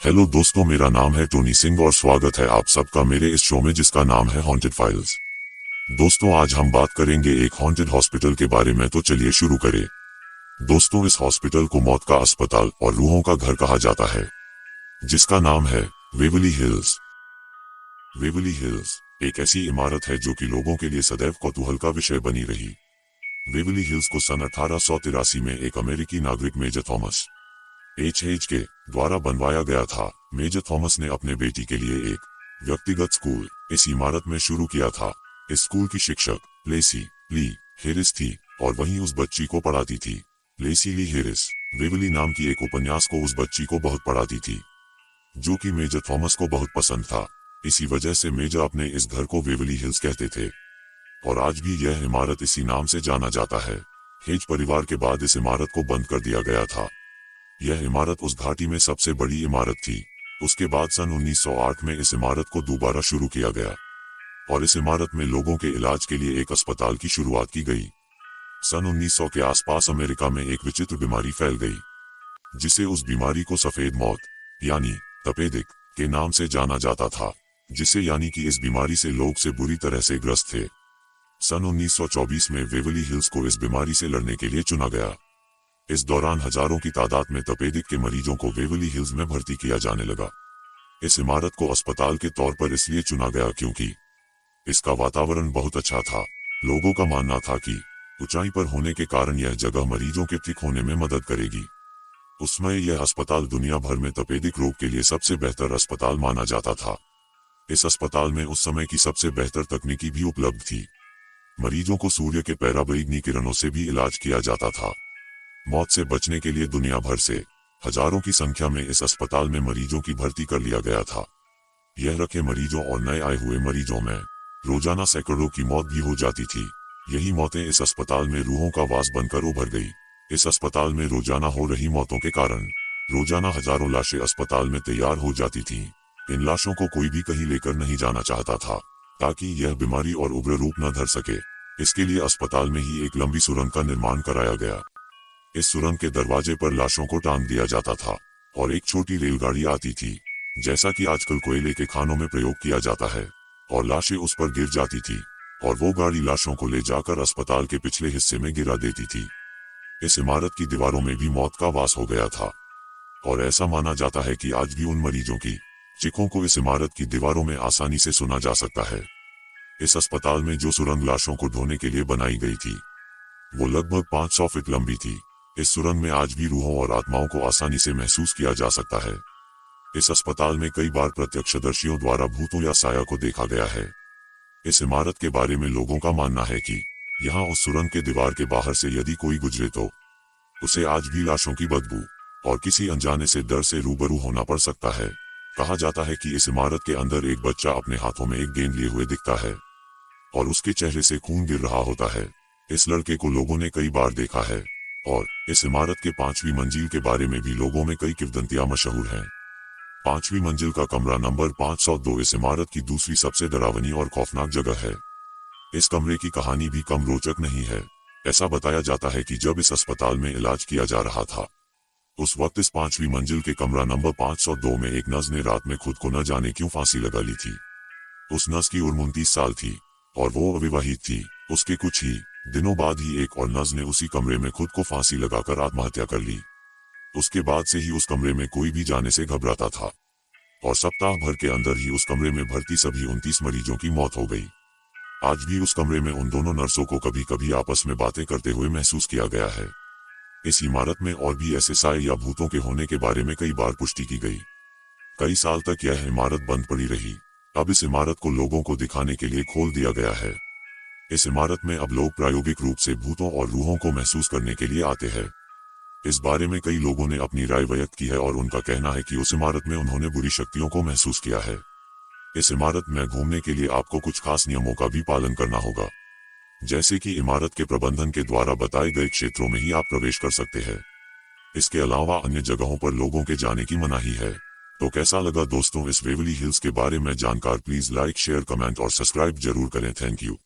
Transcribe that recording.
Hello दोस्तों, मेरा नाम है टोनी सिंह और स्वागत है आप सबका मेरे इस शो में जिसका नाम है हॉन्टेड फाइल्स। दोस्तों, आज हम बात करेंगे एक हॉन्टेड हॉस्पिटल के बारे में, तो चलिए शुरू करें। दोस्तों, इस हॉस्पिटल को मौत का अस्पताल और रूहों का घर कहा जाता है, जिसका नाम है वेवली हिल्स। वेवली हिल्स एक ऐसी इमारत है जो कि लोगों के लिए सदैव कौतूहल का विषय बनी रही। वेवली हिल्स को सन 1883 में एक अमेरिकी नागरिक मेजर थॉमस H के द्वारा बनवाया गया था। मेजर थॉमस ने अपने बेटी के लिए एक व्यक्तिगत स्कूल इस इमारत में शुरू किया था। इस स्कूल की शिक्षक लेसी ली हेरिस थी और वहीं उस बच्ची को पढ़ाती थी। लेसी ली हेरिस वेवली नाम की एक उपन्यास को उस बच्ची को बहुत पढ़ाती थी, जो कि मेजर थॉमस को बहुत पसंद था। इसी वजह से मेजर अपने इस घर को वेवली हिल्स कहते थे और आज भी यह इमारत इसी नाम से जाना जाता है। हेज परिवार के बाद इस इमारत को बंद कर दिया गया था। यह इमारत उस घाटी में सबसे बड़ी इमारत थी। उसके बाद सन 1908 में इस इमारत को दोबारा शुरू किया गया और इस इमारत में लोगों के इलाज के लिए एक अस्पताल की शुरुआत की गई। सन 1900 के आसपास अमेरिका में एक विचित्र बीमारी फैल गई, जिसे उस बीमारी को सफेद मौत यानी तपेदिक के नाम से जाना जाता था, जिसे यानी कि इस बीमारी से लोग से बुरी तरह से ग्रस्त थे। सन 1924 में वेवली हिल्स को इस बीमारी से लड़ने के लिए चुना गया। इस दौरान हजारों की तादाद में तपेदिक के मरीजों को वेवली हिल्स में भर्ती किया जाने लगा। इस इमारत को अस्पताल के तौर पर इसलिए चुना गया क्योंकि इसका वातावरण बहुत अच्छा था। लोगों का मानना था कि ऊंचाई पर होने के कारण यह जगह मरीजों के ठीक होने में मदद करेगी। उस समय यह अस्पताल दुनिया भर में तपेदिक रोग के लिए सबसे बेहतर अस्पताल माना जाता था। इस अस्पताल में उस समय की सबसे बेहतर तकनीकी भी उपलब्ध थी। मरीजों को सूर्य के पराबैंगनी किरणों से भी इलाज किया जाता था। मौत से बचने के लिए दुनिया भर से हजारों की संख्या में इस अस्पताल में मरीजों की भर्ती कर लिया गया था। यह रखे मरीजों और नए आए हुए मरीजों में रोजाना सैकड़ों की मौत भी हो जाती थी। यही मौतें इस अस्पताल में रूहों का वास बनकर उभर गई। इस अस्पताल में रोजाना हो रही मौतों के कारण रोजाना हजारों लाशें अस्पताल में तैयार हो जाती थीं। इन लाशों को कोई भी कहीं लेकर नहीं जाना चाहता था, ताकि यह बीमारी और उग्र रूप न धर सके। इसके लिए अस्पताल में ही एक लंबी सुरंग का निर्माण कराया गया। इस सुरंग के दरवाजे पर लाशों को टांग दिया जाता था और एक छोटी रेलगाड़ी आती थी, जैसा कि आजकल कोयले के खानों में प्रयोग किया जाता है, और लाशें उस पर गिर जाती थी और वो गाड़ी लाशों को ले जाकर अस्पताल के पिछले हिस्से में गिरा देती थी। इस इमारत की दीवारों में भी मौत का वास हो गया था और ऐसा माना जाता है कि आज भी उन मरीजों की चीखों को इस इमारत की दीवारों में आसानी से सुना जा सकता है। इस अस्पताल में जो सुरंग लाशों को ढोने के लिए बनाई गई थी, वो लगभग 500 फीट लंबी थी। इस सुरंग में आज भी रूहों और आत्माओं को आसानी से महसूस किया जा सकता है। इस अस्पताल में कई बार प्रत्यक्षदर्शियों द्वारा भूतों या साया को देखा गया है। इस इमारत के बारे में लोगों का मानना है कि यहाँ उस सुरंग के दीवार के बाहर से यदि कोई गुजरे तो उसे आज भी लाशों की बदबू और किसी अनजाने से डर से रूबरू होना पड़ सकता है। कहा जाता है कि इस इमारत के अंदर एक बच्चा अपने हाथों में एक गेंद लिए हुए दिखता है और उसके चेहरे से खून गिर रहा होता है। इस लड़के को लोगों ने कई बार देखा है और इस इमारत के 5वीं मंजिल के बारे में भी लोगों में कई किंवदंतियां मशहूर हैं। 5वीं मंजिल का कमरा नंबर 502 इस इमारत की दूसरी सबसे डरावनी और खौफनाक जगह है। इस कमरे की कहानी भी कम रोचक नहीं है। ऐसा बताया जाता है कि जब इस अस्पताल में इलाज किया जा रहा था, उस वक्त इस 5वीं मंजिल के कमरा नंबर 502 में एक नर्स ने रात में खुद को न जाने क्यों फांसी लगा ली थी। उस नर्स की उम्र 29 साल थी और वो अविवाहित थी। उसके कुछ ही दिनों बाद ही एक और नर्स ने उसी कमरे में खुद को फांसी लगाकर आत्महत्या कर ली। उसके बाद से ही उस कमरे में कोई भी जाने से घबराता था और सप्ताह भर के अंदर ही उस कमरे में भर्ती सभी 29 मरीजों की मौत हो गई। आज भी उस कमरे में उन दोनों नर्सों को कभी कभी आपस में बातें करते हुए महसूस किया गया है। इस इमारत में और भी ऐसे साए या भूतों के होने के बारे में कई बार पुष्टि की गई। कई साल तक यह इमारत बंद पड़ी रही। अब इस इमारत को लोगों को दिखाने के लिए खोल दिया गया है। इस इमारत में अब लोग प्रायोगिक रूप से भूतों और रूहों को महसूस करने के लिए आते हैं। इस बारे में कई लोगों ने अपनी राय व्यक्त की है और उनका कहना है कि उस इमारत में उन्होंने बुरी शक्तियों को महसूस किया है। इस इमारत में घूमने के लिए आपको कुछ खास नियमों का भी पालन करना होगा, जैसे कि इमारत के प्रबंधन के द्वारा बताए गए क्षेत्रों में ही आप प्रवेश कर सकते हैं। इसके अलावा अन्य जगहों पर लोगों के जाने की मनाही है। तो कैसा लगा दोस्तों इस वेवली हिल्स के बारे में जानकार? प्लीज लाइक, शेयर, कमेंट और सब्सक्राइब जरूर करें। Thank you.